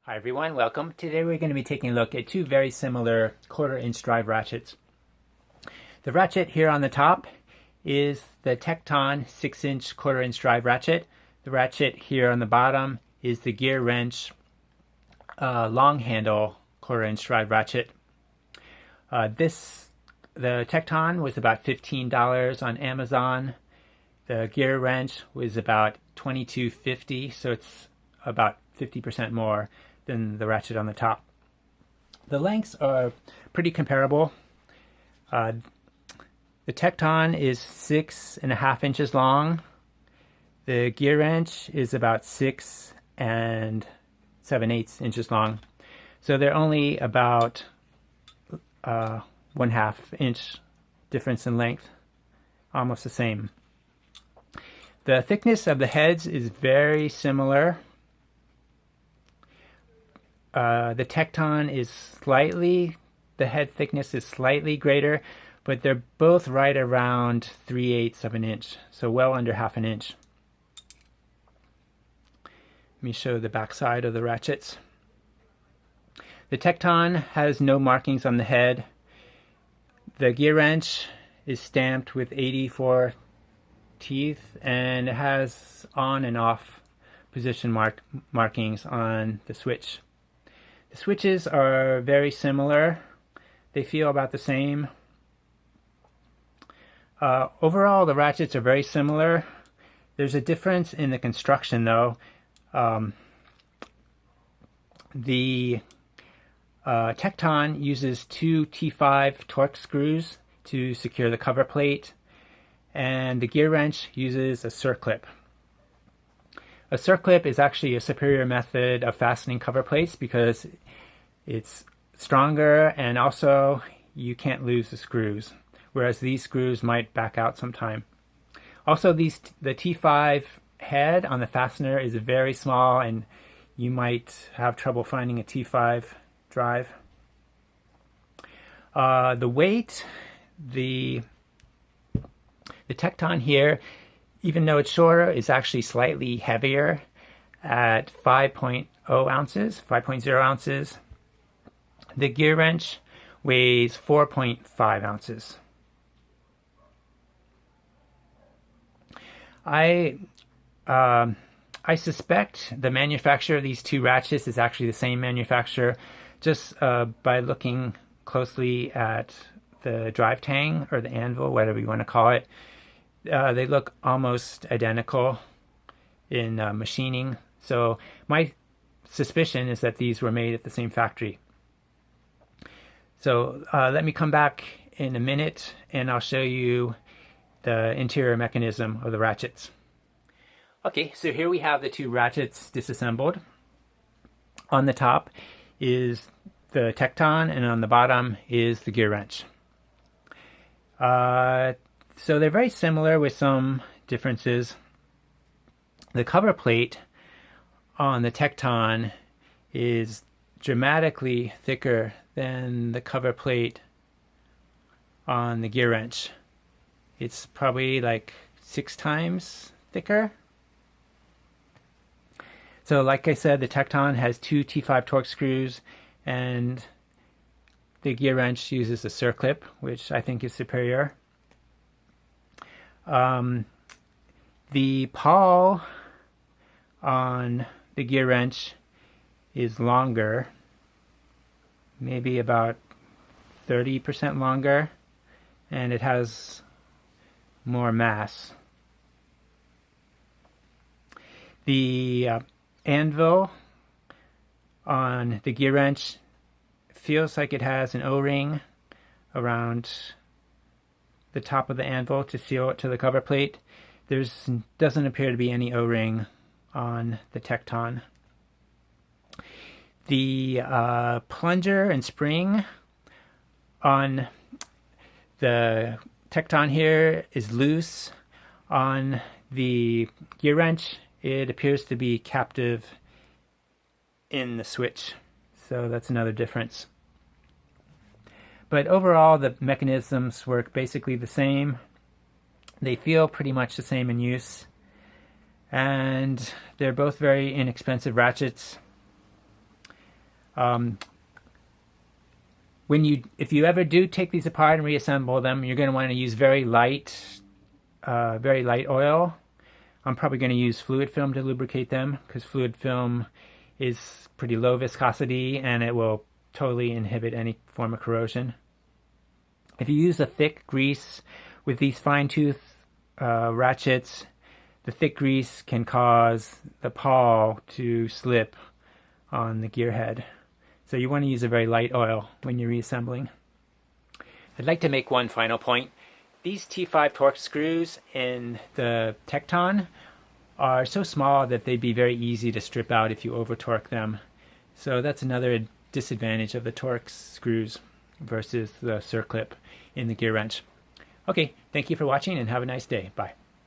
Hi everyone, welcome. Today we're going to be taking a look at two very similar 1/4 inch drive ratchets. The ratchet here on the top is the Tekton 6-inch 1/4 inch drive ratchet. The ratchet here on the bottom is the GearWrench long handle 1/4 inch drive ratchet. The Tekton was about $15 on Amazon. The GearWrench was about $22.50, so it's about 50% more than the ratchet on the top. The lengths are pretty comparable. The Tekton is 6.5 inches long. The GearWrench is about 6 and 7/8 inches long. So they're only about 1/2 inch difference in length, almost the same. The thickness of the heads is very similar. The Tekton is the head thickness is slightly greater, but they're both right around 3/8 of an inch, so well under 1/2 inch. Let me show the back side of the ratchets. The Tekton has no markings on the head. The GearWrench is stamped with 84 teeth, and it has on and off position markings on the switch. The switches are very similar. They feel about the same. Overall, the ratchets are very similar. There's a difference in the construction, though. The Tekton uses 2 T5 Torx screws to secure the cover plate, and the GearWrench uses a circlip. A circlip is actually a superior method of fastening cover plates because it's stronger, and also you can't lose the screws, whereas these screws might back out sometime. Also, the T5 head on the fastener is very small, and you might have trouble finding a T5 drive. The weight, the Tekton here, even though it's shorter, is actually slightly heavier at 5.0 ounces. The GearWrench weighs 4.5 ounces. I suspect the manufacturer of these two ratchets is actually the same manufacturer, just by looking closely at the drive tang or the anvil, whatever you want to call it. They look almost identical in machining, so my suspicion is that these were made at the same factory. So let me come back in a minute and I'll show you the interior mechanism of the ratchets. Okay, so here we have the two ratchets disassembled. On the top is the Tekton, and on the bottom is the GearWrench. So they're very similar with some differences. The cover plate on the Tekton is dramatically thicker than the cover plate on the GearWrench. It's probably like 6 times thicker. So like I said, the Tekton has 2 T5 Torx screws, and the GearWrench uses a circlip, which I think is superior. The pawl on the GearWrench is longer, maybe about 30% longer, and it has more mass. The anvil on the GearWrench feels like it has an O-ring around the top of the anvil to seal it to the cover plate. There doesn't appear to be any O-ring on the Tekton. The plunger and spring on the Tekton here is loose. On the GearWrench, it appears to be captive in the switch. So that's another difference. But overall, the mechanisms work basically the same. They feel pretty much the same in use. And they're both very inexpensive ratchets. If you ever do take these apart and reassemble them, you're going to want to use very light oil. I'm probably going to use fluid film to lubricate them because fluid film is pretty low viscosity and it will totally inhibit any form of corrosion. If you use a thick grease with these fine tooth ratchets, the thick grease can cause the pawl to slip on the gear head. So you want to use a very light oil when you're reassembling. I'd like to make one final point. These T5 Torx screws in the Tekton are so small that they'd be very easy to strip out if you over torque them. So that's another disadvantage of the Torx screws versus the circlip in the GearWrench. Okay, thank you for watching and have a nice day. Bye.